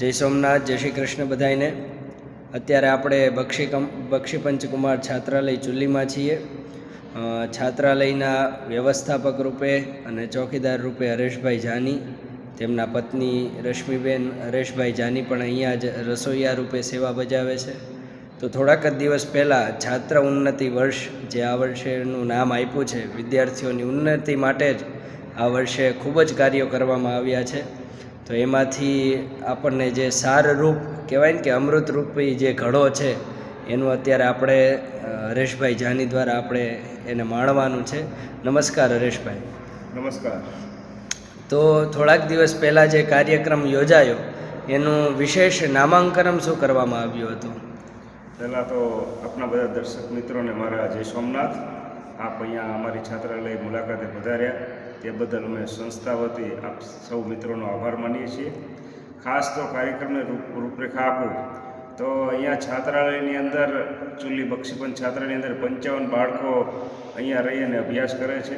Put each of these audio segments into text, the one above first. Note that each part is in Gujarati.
જય સોમનાથ, જય શ્રી કૃષ્ણ બધાઈને. અત્યારે આપણે બક્ષી પંચકુમાર છાત્રાલય ચુલ્લીમાં છીએ. છાત્રાલયના વ્યવસ્થાપક રૂપે અને ચોકીદાર રૂપે હરેશભાઈ જાની, તેમના પત્ની રશ્મિબેન હરેશભાઈ જાની પણ અહીંયા જ રસોઈયા રૂપે સેવા બજાવે છે. તો થોડાક જ દિવસ પહેલાં છાત્ર ઉન્નતિ વર્ષ, જે આ વર્ષેનું નામ આપ્યું છે, વિદ્યાર્થીઓની ઉન્નતિ માટે જ આ વર્ષે ખૂબ જ કાર્યો કરવામાં આવ્યા છે. તો એમાંથી આપણને જે સારરૂપ કહેવાય ને કે અમૃતરૂપી જે ઘડો છે, એનું અત્યારે આપણે હરેશભાઈ જાની દ્વારા આપણે એને માણવાનું છે. નમસ્કાર હરેશભાઈ. નમસ્કાર. તો થોડાક દિવસ પહેલાં જે કાર્યક્રમ યોજાયો એનું વિશેષ નામાંકન શું કરવામાં આવ્યું હતું? પહેલાં તો આપણા બધા દર્શક મિત્રોને મારા જય સોમનાથ. આપ અહીંયા અમારી છાત્રાલય મુલાકાતે પધાર્યા તે બદલ અમે સંસ્થા વતી આપ સૌ મિત્રોનો આભાર માનીએ છીએ. ખાસ તો કાર્યક્રમને રૂપરેખા આપું તો અહીંયા છાત્રાલયની અંદર ચુલ્લી બક્ષીપંચ છાત્રાલયની અંદર 55 બાળકો અહીંયા રહી અને અભ્યાસ કરે છે.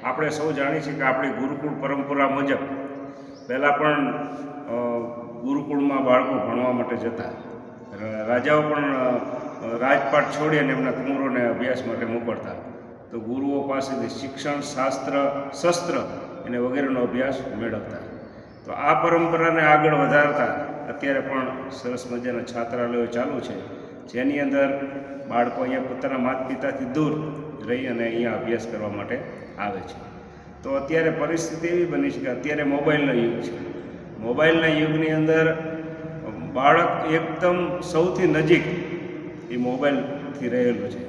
આપણે સૌ જાણીએ છીએ કે આપણી ગુરુકુળ પરંપરા મુજબ પહેલાં પણ ગુરુકુળમાં બાળકો ભણવા માટે જતા. રાજાઓ પણ રાજપાટ છોડી અને એમના કુંવરોને અભ્યાસ માટે મોકલતા. તો ગુરુઓ પાસેથી શિક્ષણ, શાસ્ત્ર, શસ્ત્ર અને વગેરેનો અભ્યાસ મેળવતા. તો આ પરંપરાને આગળ વધારતા અત્યારે પણ સરસ મજાના છાત્રાલયો ચાલુ છે, જેની અંદર બાળકો અહીંયા પોતાના માતા પિતાથી દૂર રહી અને અહીંયા અભ્યાસ કરવા માટે આવે છે. તો અત્યારે પરિસ્થિતિ એવી બની છે કે અત્યારે મોબાઈલનો યુગ છે. મોબાઈલના યુગની અંદર બાળક એકદમ સૌથી નજીક એ મોબાઈલથી રહેલું છે.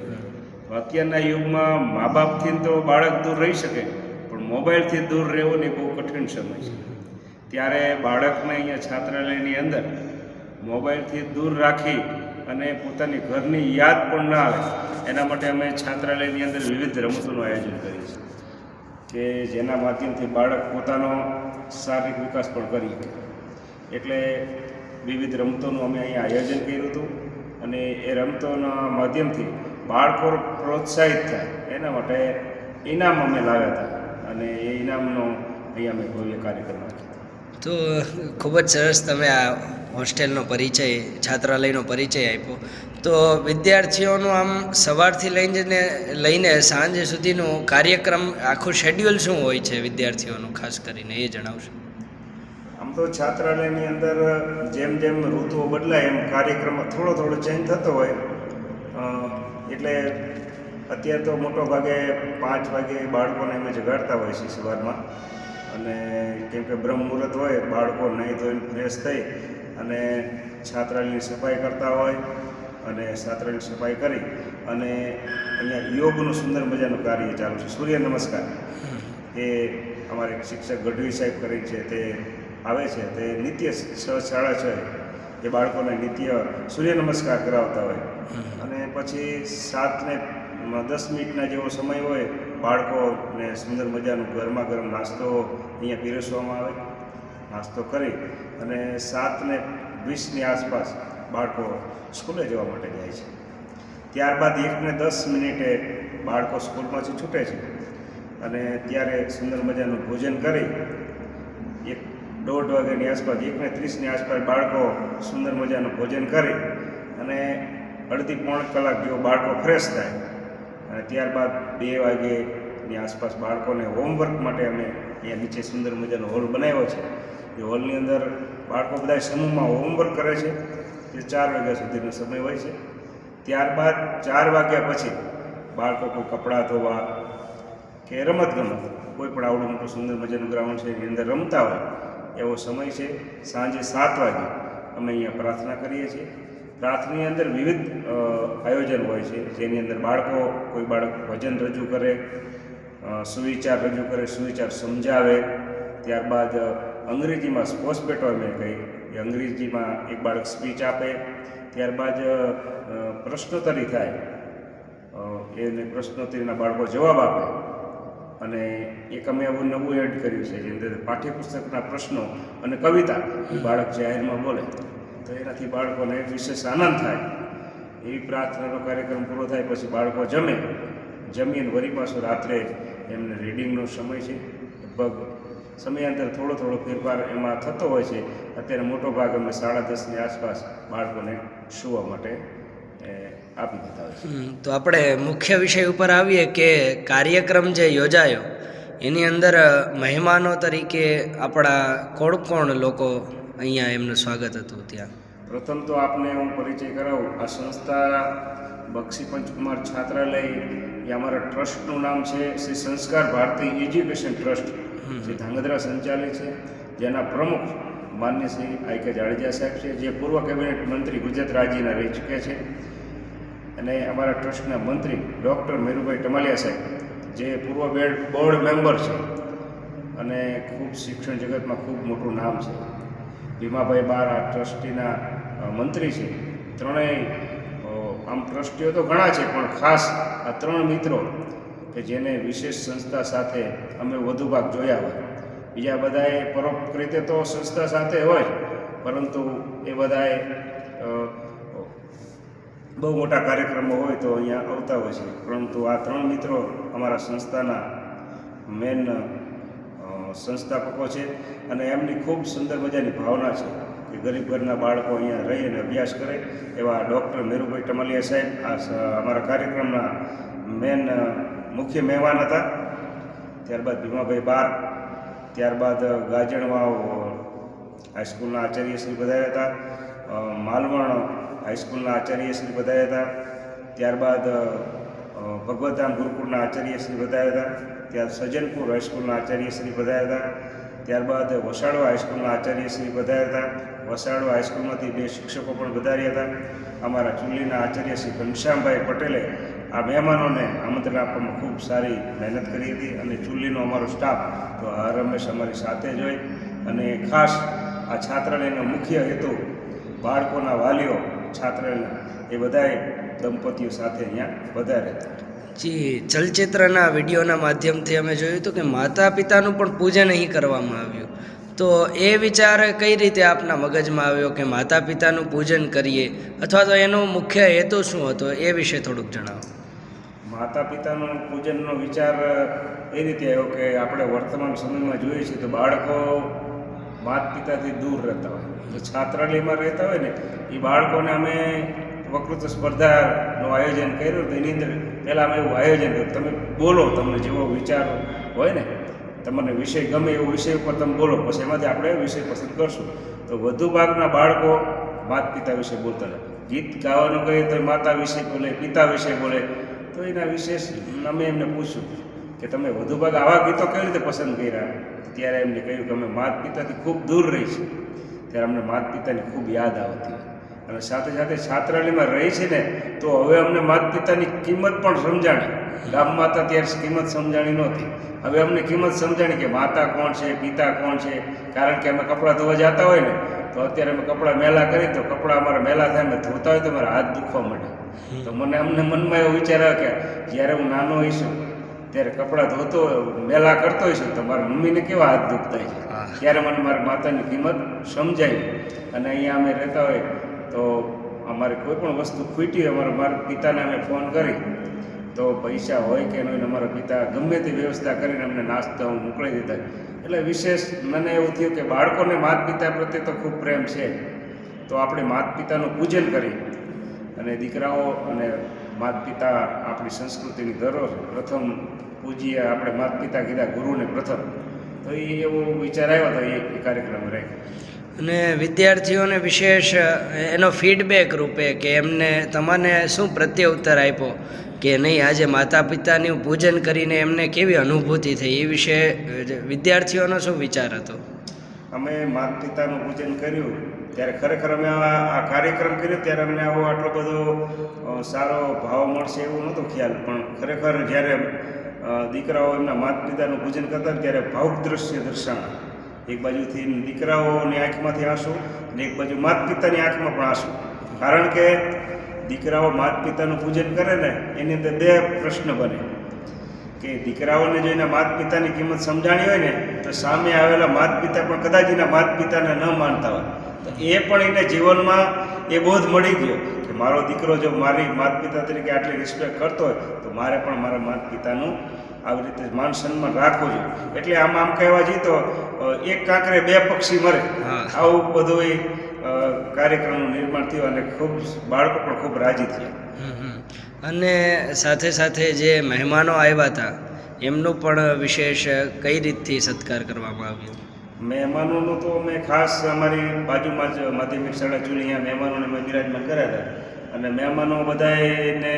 તો અત્યારના યુગમાં મા બાપથી તો બાળક દૂર રહી શકે, પણ મોબાઈલથી દૂર રહેવો ને બહુ કઠિન સમય છે. ત્યારે બાળકને અહીંયા છાત્રાલયની અંદર મોબાઈલથી દૂર રાખી અને પોતાની ઘરની યાદ પણ ના આવે એના માટે અમે છાત્રાલયની અંદર વિવિધ રમતોનું આયોજન કરીએ છીએ, કે જેના માધ્યમથી બાળક પોતાનો શારીરિક વિકાસ પણ કરી શકે. એટલે વિવિધ રમતોનું અમે અહીંયા આયોજન કર્યું હતું અને એ રમતોના માધ્યમથી બાળકો પ્રોત્સાહિત થાય એના માટે ઇનામ અમે લાવ્યા હતા અને એ ઇનામનો અહીંયા અમે ભવ્ય કાર્યક્રમ રાખ્યો. તો ખૂબ જ સરસ તમે આ હોસ્ટેલનો પરિચય, છાત્રાલયનો પરિચય આપ્યો. તો વિદ્યાર્થીઓનું આમ સવારથી લઈને સાંજ સુધીનું કાર્યક્રમ આખું શેડ્યુલ શું હોય છે વિદ્યાર્થીઓનું, ખાસ કરીને એ જણાવશો? આમ તો છાત્રાલયની અંદર જેમ જેમ ઋતુઓ બદલાય એમ કાર્યક્રમ થોડો ચેન્જ થતો હોય. એટલે અત્યારે તો મોટો ભાગે 5 વાગે બાળકોને અમે જગાડતા હોય છે સવારમાં. અને કેમ કે બ્રહ્મ મુહૂર્ત હોય, બાળકો નહીં ધોઈને ફ્રેશ થઈ અને છાત્રાલયની સફાઈ કરતા હોય અને છાત્રાલયની સફાઈ કરી અને અહીંયા યોગનું સુંદર મજાનું કાર્ય ચાલુ છે. સૂર્ય નમસ્કાર એ અમારે શિક્ષક ગઢવી સાહેબ કરી છે, તે આવે છે. તે નિત્ય 6:30 એ બાળકોને નિત્ય સૂર્ય નમસ્કાર કરાવતા હોય અને પછી 7 ને 10 મિનિટના જેવો સમય હોય, બાળકોને સુંદર મજાનું ગરમા ગરમ નાસ્તો અહીંયા પીરસવામાં આવે. નાસ્તો કરી અને 7:20ની આસપાસ બાળકો સ્કૂલે જવા માટે જાય છે. ત્યારબાદ 1:10 મિનિટે બાળકો સ્કૂલમાંથી છૂટે છે અને ત્યારે સુંદર મજાનું ભોજન કરી 1:30 વાગ્યાની આસપાસ, 1:30ની આસપાસ બાળકો સુંદર મજાનું ભોજન કરી અને અડધી-પોણી કલાક જેવો બાળકો ફ્રેશ થાય અને ત્યારબાદ 2 વાગ્યાની આસપાસ બાળકોને હોમવર્ક માટે અમે અહીંયા નીચે સુંદર મજાનો હોલ બનાવ્યો છે. એ હોલની અંદર બાળકો બધા સમૂહમાં હોમવર્ક કરે છે. તે 4 વાગ્યા સુધીનો સમય હોય છે. ત્યારબાદ 4 વાગ્યા પછી બાળકો કોઈ કપડાં ધોવા કે રમતગમત કોઈ પણ આવડું મોટું સુંદર મજાનું ગ્રાઉન્ડ છે એની અંદર રમતા હોય એવો સમય છે. સાંજે 7 વાગે અમે અહીંયા પ્રાર્થના કરીએ છીએ. પ્રાર્થનાની અંદર વિવિધ આયોજન હોય છે, જેની અંદર કોઈ બાળક ભજન રજૂ કરે, સુવિચાર રજૂ કરે, સુવિચાર સમજાવે. ત્યારબાદ અંગ્રેજીમાં સ્પોસ્પેટો અમે કહીએ, એ અંગ્રેજીમાં એક બાળક સ્પીચ આપે. ત્યારબાદ પ્રશ્નોત્તરી થાય, એને પ્રશ્નોત્તરીના બાળકો જવાબ આપે. અને એક અમે એવું નવું એડ કર્યું છે, જેની અંદર પાઠ્યપુસ્તકના પ્રશ્નો અને કવિતા બાળક જાહેરમાં બોલે તો એનાથી બાળકોને વિશેષ આનંદ થાય. એવી પ્રાર્થનાનો કાર્યક્રમ પૂરો થાય પછી બાળકો જમીને વળી પાછું રાત્રે એમને રીડિંગનો સમય છે. લગભગ સમયાંતર થોડો થોડો ફેરફાર એમાં થતો હોય છે. અત્યારે મોટો ભાગ અમે 10:30ની આસપાસ બાળકોને સૂવા માટે આપી દેતા હોય છે. તો આપણે મુખ્ય વિષય ઉપર આવીએ કે કાર્યક્રમ જે યોજાયો એની અંદર મહેમાનો તરીકે આપણા કોણ લોકો અહીંયા એમનું સ્વાગત હતું ત્યાં? પ્રથમ તો આપને હું પરિચય કરાવું. આ સંસ્થા બક્ષી પંચકુમાર છાત્રાલય એ અમારા ટ્રસ્ટનું નામ છે શ્રી સંસ્કાર ભારતી એજ્યુકેશન ટ્રસ્ટ, જે ધાંગધ્રા સંચાલિત છે, જેના પ્રમુખ માન્ય શ્રી આઈ.કે. જાડેજા સાહેબ છે, જે પૂર્વ કેબિનેટ મંત્રી ગુજરાત રાજ્યના રહી ચૂક્યા છે, અને અમારા ટ્રસ્ટના મંત્રી ડૉક્ટર મેરુભાઈ ટમાલિયા સાહેબ, જે પૂર્વ બોર્ડ મેમ્બર છે અને ખૂબ શિક્ષણ જગતમાં ખૂબ મોટું નામ છે. ભીમાભાઈ બાર આ ટ્રસ્ટીના મંત્રી છે. ત્રણેય આમ ટ્રસ્ટીઓ તો ઘણા છે, પણ ખાસ આ 3 મિત્રો કે જેને વિશેષ સંસ્થા સાથે અમે વધુ ભાગ જોયા હોય. બીજા બધાએ પરોક્ષ રીતે તો સંસ્થા સાથે હોય, પરંતુ એ બધાએ બહુ મોટા કાર્યક્રમો હોય તો અહીંયા આવતા હોય છે. પરંતુ આ 3 મિત્રો અમારા સંસ્થાના મેન સંસ્થાપકો છે, અને એમની ખૂબ સુંદર મજાની ભાવના છે કે ગરીબ ઘરના બાળકો અહીંયા રહી અને અભ્યાસ કરે. એવા ડૉક્ટર મેરુભાઈ ટમાલિયા સાહેબ અમારા કાર્યક્રમના મેન મુખ્ય મહેમાન હતા. ત્યારબાદ ભીમાભાઈ બાર, ત્યારબાદ ગાજણવાવ હાઈસ્કૂલના આચાર્યશ્રી પધાર્યા હતા, માલવણ હાઈસ્કૂલના આચાર્યશ્રી પધાર્યા હતા, ત્યારબાદ ભગવતધામ ગુરુકુળના આચાર્યશ્રી પધાર્યા હતા, ત્યાર સજ્જનપુર હાઈસ્કૂલના આચાર્યશ્રી પધાર્યા હતા, ત્યારબાદ વસાડો હાઈસ્કૂલના આચાર્યશ્રી પધાર્યા હતા. વસાડો હાઈસ્કૂલમાંથી 2 શિક્ષકો પણ પધાર્યા હતા. અમારા ચુલ્લીના આચાર્ય શ્રી ઘનશ્યામભાઈ પટેલે આ મહેમાનોને આમંત્રણ આપવામાં ખૂબ સારી મહેનત કરી હતી, અને ચુલ્લીનો અમારો સ્ટાફ તો હર હંમેશ અમારી સાથે જ હોય. અને ખાસ આ છાત્રાલયનો મુખ્ય હેતુ બાળકોના વાલીઓ છાત્રાલયના એ બધાએ દંપતીઓ સાથે અહીંયા પધાર્યા હતા. જી, ચલચિત્રના વિડીયોના માધ્યમથી અમે જોયું હતું કે માતા પિતાનું પણ પૂજન અહીં કરવામાં આવ્યું. તો એ વિચાર કઈ રીતે આપના મગજમાં આવ્યો કે માતા પિતાનું પૂજન કરીએ, અથવા તો એનો મુખ્ય હેતુ શું હતો એ વિશે થોડુંક જણાવો. માતા પિતાનું પૂજનનો વિચાર એ રીતે આવ્યો કે આપણે વર્તમાન સમયમાં જોઈએ છીએ તો બાળકો માતા પિતાથી દૂર રહેતા હોય. તો છાત્રાલયમાં રહેતા હોય ને એ બાળકોને અમે વક્તૃત્વ સ્પર્ધાનું આયોજન કર્યું. તો એની અંદર પહેલાં અમે એવું આયોજન કર્યું, તમે બોલો, તમને જેવો વિચાર હોય ને, તમને વિષય ગમે એવો વિષય ઉપર તમે બોલો, પછી એમાંથી આપણે વિષય પસંદ કરશું. તો વધુ ભાગના બાળકો માતા પિતા વિશે બોલતા હતા. ગીત ગાવાનું કહીએ તો માતા વિશે બોલે, પિતા વિશે બોલે. તો એના વિશેષ અમે એમને પૂછ્યું કે તમે વધુ ભાગ આવા ગીતો કેવી રીતે પસંદ કર્યા? ત્યારે એમને કહ્યું કે અમે માતા પિતાથી ખૂબ દૂર રહી છીએ, ત્યારે અમને માતા પિતાની ખૂબ યાદ આવતી હોય. અને સાથે સાથે છાત્રાલયમાં રહી છે ને તો હવે અમને માતા પિતાની કિંમત પણ સમજાણી. ગામમાં હતા ત્યારે કિંમત સમજાણી નહોતી, હવે અમને કિંમત સમજાણી કે માતા કોણ છે, પિતા કોણ છે. કારણ કે અમે કપડાં ધોવા જતા હોય ને તો અત્યારે અમે કપડાં મેલા કરી તો કપડાં અમારા મેલા થાય, અમે ધોતા હોય તો અમારા હાથ દુખવા માંડે. તો અમને મનમાં એવો વિચાર આવે કે જ્યારે હું નાનો હોઈશું ત્યારે કપડાં ધોતો મેલા કરતો હોઈશું તો મારા મમ્મીને કેવા હાથ દુખતા છે. ત્યારે મને મારી માતાની કિંમત સમજાય. અને અહીંયા અમે રહેતા હોય તો અમારે કોઈ પણ વસ્તુ ખૂટી હોય, મારા પિતાને અમે ફોન કરી તો પૈસા હોય કે નહીં, અમારા પિતા ગમે તે વ્યવસ્થા કરીને અમને નાસ્તા મોકલી દેતા. એટલે વિશેષ મને એવું થયું કે બાળકોને માતા પિતા પ્રત્યે તો ખૂબ પ્રેમ છે, તો આપણે માતા પિતાનું પૂજન કરી અને દીકરાઓ અને માતા પિતા આપણી સંસ્કૃતિની ધરોહર પ્રથમ પૂજીએ. આપણે માતા પિતા કીધા, ગુરુને પ્રથમ. તો એ એવો વિચાર આવ્યો હતો, એ કાર્યક્રમ રાખ્યો. અને વિદ્યાર્થીઓને વિશેષ એનો ફીડબેક રૂપે કે એમને તમને શું પ્રત્યે ઉત્તર આપ્યો કે નહીં, આજે માતા પિતાનું પૂજન કરીને એમને કેવી અનુભૂતિ થઈ, એ વિશે વિદ્યાર્થીઓનો શું વિચાર હતો? અમે માતા પિતાનું પૂજન કર્યું ત્યારે ખરેખર અમે આ કાર્યક્રમ કર્યો ત્યારે અમને આટલો બધો સારો ભાવ મળશે એવું નહોતો ખ્યાલ. પણ ખરેખર જ્યારે દીકરાઓ એમના માતા પિતાનું પૂજન કરતા ત્યારે ભાવુક દ્રશ્ય દર્શાવે. એક બાજુથી દીકરાઓની આંખમાંથી આંસુ અને એક બાજુ માતા પિતાની આંખમાં પણ આંસુ. કારણ કે દીકરાઓ માતા પિતાનું પૂજન કરે ને એની અંદર 2 પ્રશ્ન બને કે દીકરાઓને જો એના માતા પિતાની કિંમત સમજાણી હોય ને તો સામે આવેલા માતા પિતા પણ કદાચ એના માતા પિતાને ન માનતા હોય તો એ પણ એને જીવનમાં એ બોધ મળી ગયો કે મારો દીકરો જો મારી માતા પિતા તરીકે આટલી રિસ્પેક્ટ કરતો હોય તો મારે પણ મારા માતા પિતાનું આવી રીતે માન સન્માન રાખવું જોઈએ. એટલે આમ કહેવા જઈએ તો એક કાંકરે બે પક્ષી મરે, આવું બધું કાર્યક્રમનું નિર્માણ થયું અને ખૂબ બાળકો પણ ખૂબ રાજી થયા. અને સાથે સાથે જે મહેમાનો આવ્યા હતા એમનું પણ વિશેષ કઈ રીતથી સત્કાર કરવામાં આવ્યો? મહેમાનોનું તો અમે ખાસ અમારી બાજુમાં જ માધ્યમિક શાળા ચૂલી અહીંયા મહેમાનોને મેં બિરાજમાન કર્યા હતા અને મહેમાનો બધાને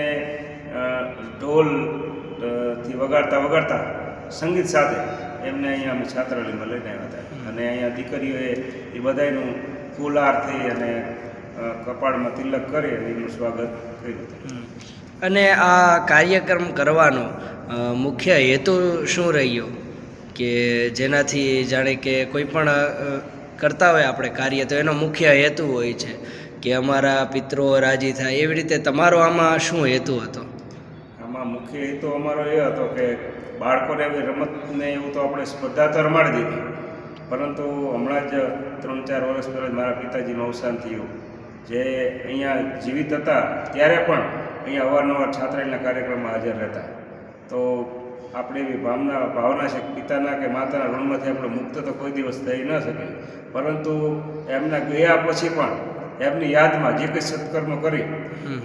ઢોલથી વગાડતા સંગીત સાથે એમને અહીંયા અમે છાત્રાલયમાં લઈને આવ્યા હતા અને અહીંયા દીકરીઓએ એ બધાનું ફૂલહાર થઈ અને કપાળમાં તિલક કરી અને એનું સ્વાગત કર્યું હતું. અને આ કાર્યક્રમ કરવાનો મુખ્ય હેતુ શું રહ્યો કે જેનાથી જાણે કે કોઈ પણ કરતા હોય આપણે કાર્ય તો એનો મુખ્ય હેતુ હોય છે કે અમારા પિતરો રાજી થાય, એવી રીતે તમારો આમાં શું હેતુ હતો? આમાં મુખ્ય હેતુ અમારો એ હતો કે બાળકોને એવી રમતને એવું તો આપણે સ્પર્ધા તો રમાડી દીધી, પરંતુ હમણાં જ 3-4 વર્ષ પહેલાં મારા પિતાજીનું અવસાન થયું. જે અહીંયા જીવિત હતા ત્યારે પણ અહીંયા અવારનવાર છાત્રાલયના કાર્યક્રમમાં હાજર રહેતા. તો આપણે એવી ભાવના છે પિતાના કે માતાના ઋણમાંથી આપણે મુક્ત તો કોઈ દિવસ થઈ ન શકે, પરંતુ એમના ગયા પછી પણ એમની યાદમાં જે કંઈ સત્કર્મ કરી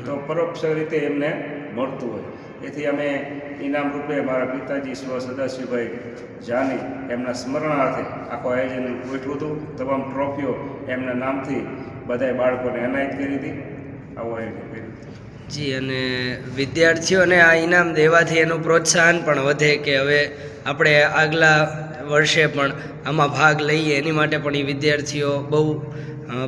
તો પરોક્ષ રીતે એમને મળતું હોય. એથી અમે ઇનામ રૂપે મારા પિતાજી સ્વ સદાશિવભાઈ જાની એમના સ્મરણાર્થે આખું આયોજન ગોઠવ્યું હતું. તમામ ટ્રોફીઓ એમના નામથી બધાએ બાળકોને એનાયત કરી હતી. આવું આયોજન કર્યું. જી, અને વિદ્યાર્થીઓને આ ઇનામ દેવાથી એનું પ્રોત્સાહન પણ વધે કે હવે આપણે આગલા વર્ષે પણ આમાં ભાગ લઈએ, એની માટે પણ એ વિદ્યાર્થીઓ બહુ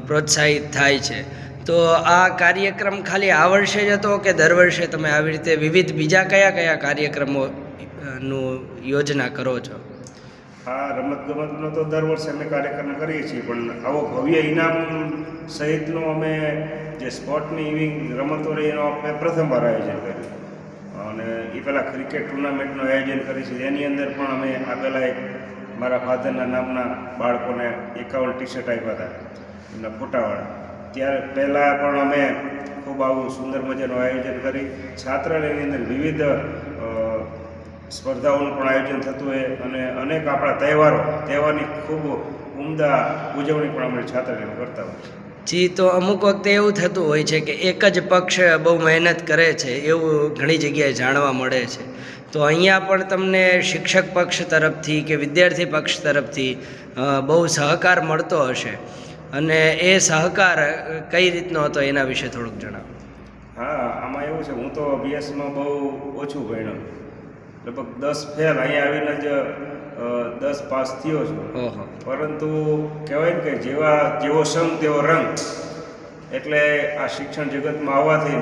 પ્રોત્સાહિત થાય છે. તો આ કાર્યક્રમ ખાલી આ વર્ષે જ હતો કે દર વર્ષે તમે આવી રીતે વિવિધ બીજા કયા કાર્યક્રમોનું યોજના કરો છો? આ રમતગમતનો તો દર વર્ષે અમે કાર્યક્રમ કરીએ છીએ, પણ આવો ભવ્ય ઇનામ સહિતનો અમે જે સ્પોર્ટની એવી રમતો રહી એનો આપણે પ્રથમવાર આયોજન કર્યું અને એ પહેલાં ક્રિકેટ ટુર્નામેન્ટનું આયોજન કરી છે. એની અંદર પણ અમે આ પહેલાં એક મારા ફાધરના નામના બાળકોને 51 ટી-શર્ટ આપ્યા હતા એમના ફોટાવાળા. ત્યારે પહેલાં પણ અમે ખૂબ આવું સુંદર મજાનું આયોજન કરી. છાત્રાલયની અંદર વિવિધ સ્પર્ધાઓનું પણ આયોજન થતું હોય અને અનેક આપણા તહેવારની ખૂબ ઉમદા ઉજવણી પણ અમે છાત્રાલયમાં કરતા હોય છે. જી, તો અમુક વખતે એવું થતું હોય છે કે એક જ પક્ષ બહુ મહેનત કરે છે એવું ઘણી જગ્યાએ જાણવા મળે છે. તો અહીંયા પણ તમને શિક્ષક પક્ષ તરફથી કે વિદ્યાર્થી પક્ષ તરફથી બહુ સહકાર મળતો હશે, અને એ સહકાર કઈ રીતનો હતો એના વિશે થોડુંક જણાવો. હા, આમાં એવું છે, હું તો અભ્યાસમાં બહુ ઓછું ભણ્યો, લગભગ 10 ફેલ, અહીંયા આવીને જ 10 પાસ થયો છું. પરંતુ કહેવાય ને કે જેવો સંગ તેવો રંગ. એટલે આ શિક્ષણ જગતમાં આવવાથી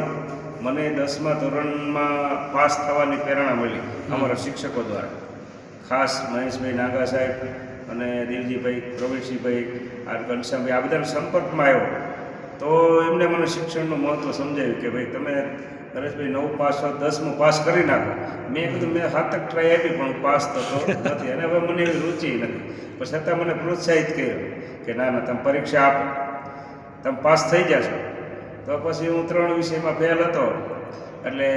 મને 10મા ધોરણમાં પાસ થવાની પ્રેરણા મળી અમારા શિક્ષકો દ્વારા. ખાસ મહેશભાઈ નાગા સાહેબ અને દેવજીભાઈ, પ્રવીણસિંહભાઈ, આ ઘનશ્યામભાઈ, આ બધાના સંપર્કમાં આવ્યો તો એમને મને શિક્ષણનું મહત્ત્વ સમજાવ્યું કે ભાઈ તમે નરેશભાઈ 9 પાસ હો, 10મું પાસ કરી નાખો. મેં કીધું મેં 7 ટ્રાય આપી પણ પાસ થતો નથી અને હવે મને એવી રુચિ નથી. પણ છતાં મને પ્રોત્સાહિત કર્યો કે ના તમે પરીક્ષા આપો, તમે પાસ થઈ જશો. તો પછી હું 3 વિષયમાં ફેલ હતો એટલે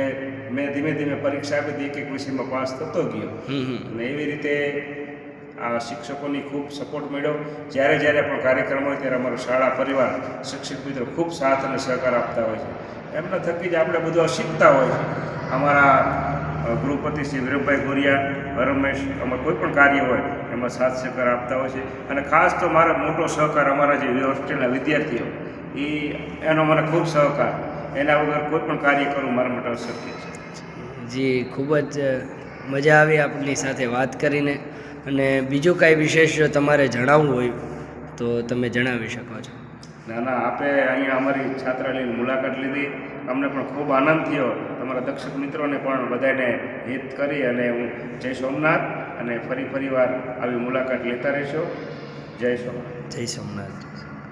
મેં ધીમે ધીમે પરીક્ષા આપી, એક વિષયમાં પાસ થતો ગયો અને એવી રીતે આ શિક્ષકોની ખૂબ સપોર્ટ મળ્યો. જ્યારે પણ કાર્યક્રમ હોય ત્યારે અમારો શાળા પરિવાર, શિક્ષક મિત્રો ખૂબ સાથ અને સહકાર આપતા હોય છે. એમના થકી જ આપણે બધું શીખતા હોય છે. અમારા ગૃહપતિ શ્રી વિરમભાઈ ગોરિયા, રમેશ, અમારે કોઈ પણ કાર્ય હોય એમાં સાથ સહકાર આપતા હોય છે. અને ખાસ તો મારો મોટો સહકાર અમારા જે હોસ્ટેલના વિદ્યાર્થીઓ, એનો મને ખૂબ સહકાર. એના વગર કોઈ પણ કાર્ય કરવું મારા માટે અશક્ય છે. જી, ખૂબ જ મજા આવી આપની સાથે વાત કરીને. અને બીજું કાંઈ વિશેષ જો તમારે જણાવવું હોય તો તમે જણાવી શકો છો. ના, આપે અહીંયા અમારી છાત્રાલયની મુલાકાત લીધી, અમને પણ ખૂબ આનંદ થયો. તમારા દર્શક મિત્રોને પણ બધાને હિત કરી અને હું જય સોમનાથ, અને ફરી વાર આવી મુલાકાત લેતા રહેશો. જય સોમનાથ. જય સોમનાથ.